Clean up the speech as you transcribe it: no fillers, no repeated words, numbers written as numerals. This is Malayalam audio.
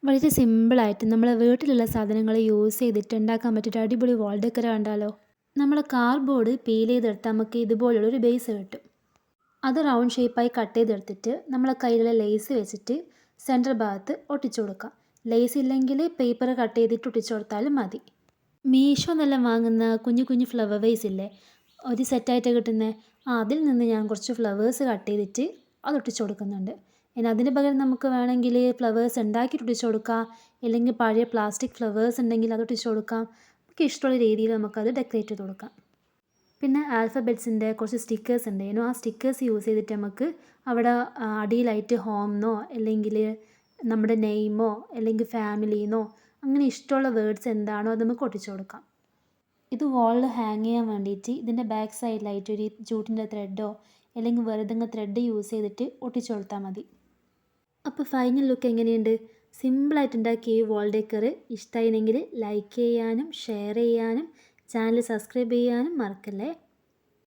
വളരെ സിമ്പിളായിട്ട് നമ്മളെ വീട്ടിലുള്ള സാധനങ്ങൾ യൂസ് ചെയ്തിട്ട് ഉണ്ടാക്കാൻ പറ്റിയ അടിപൊളി വാൾ ഡെക്കർ കണ്ടാലോ? നമ്മളെ കാർഡ്ബോർഡ് പീൽ ചെയ്തെടുത്താൽ നമുക്ക് ഇതുപോലുള്ളൊരു ബേസ് കിട്ടും. അത് റൗണ്ട് ഷേപ്പായി കട്ട് ചെയ്തെടുത്തിട്ട് നമ്മളെ കയ്യിലുള്ള ലേസ് വെച്ചിട്ട് സെൻറ്റർ ഭാഗത്ത് ഒട്ടിച്ചു കൊടുക്കാം. ലേസ് ഇല്ലെങ്കിൽ പേപ്പർ കട്ട് ചെയ്തിട്ട് ഒട്ടിച്ചു കൊടുത്താലും മതി. മീഷോ എന്നെല്ലാം വാങ്ങുന്ന കുഞ്ഞു കുഞ്ഞു ഫ്ലവർ വേസ് ഇല്ലേ, ഒരു സെറ്റായിട്ട് കിട്ടുന്നത്, അതിൽ നിന്ന് ഞാൻ കുറച്ച് ഫ്ലവേഴ്സ് കട്ട് ചെയ്തിട്ട് അത് ഒട്ടിച്ചു കൊടുക്കുന്നുണ്ട്. ഇനി അതിന് പകരം നമുക്ക് വേണമെങ്കിൽ ഫ്ലവേഴ്സ് ഉണ്ടാക്കിയിട്ട് ഒട്ടിച്ചു കൊടുക്കാം, അല്ലെങ്കിൽ പഴയ പ്ലാസ്റ്റിക് ഫ്ലവേഴ്സ് ഉണ്ടെങ്കിൽ അത് ഒട്ടിച്ചു കൊടുക്കാം. നമുക്ക് ഇഷ്ടമുള്ള രീതിയിൽ നമുക്കത് ഡെക്കറേറ്റ് ചെയ്ത് കൊടുക്കാം. പിന്നെ ആൽഫബെറ്റ്സിൻ്റെ കുറച്ച് സ്റ്റിക്കേഴ്സ് ഉണ്ടായിരുന്നു. ആ സ്റ്റിക്കേഴ്സ് യൂസ് ചെയ്തിട്ട് നമുക്ക് അവിടെ അടിയിലായിട്ട് ഹോംന്നോ അല്ലെങ്കിൽ നമ്മുടെ നെയിമോ അല്ലെങ്കിൽ ഫാമിലിന്നോ അങ്ങനെ ഇഷ്ടമുള്ള വേർഡ്സ് എന്താണോ അത് നമുക്ക് ഒട്ടിച്ചു കൊടുക്കാം. ഇത് വാളിൽ ഹാങ് ചെയ്യാൻ വേണ്ടിയിട്ട് ഇതിൻ്റെ ബാക്ക് സൈഡിലായിട്ട് ഒരു ജൂട്ടിൻ്റെ ത്രെഡോ അല്ലെങ്കിൽ വെറുതെ ത്രെഡ് യൂസ് ചെയ്തിട്ട് ഒട്ടിച്ചു കൊടുത്താൽ മതി. അപ്പോൾ ഫൈനൽ ലുക്ക് എങ്ങനെയുണ്ട്? സിമ്പിളായിട്ട് ഉണ്ടാക്കിയ ഈ വാൾ ഡെക്കർ ഇഷ്ടമായിരുന്നെങ്കിൽ ലൈക്ക് ചെയ്യാനും ഷെയർ ചെയ്യാനും ചാനൽ സബ്സ്ക്രൈബ് ചെയ്യാനും മറക്കല്ലേ.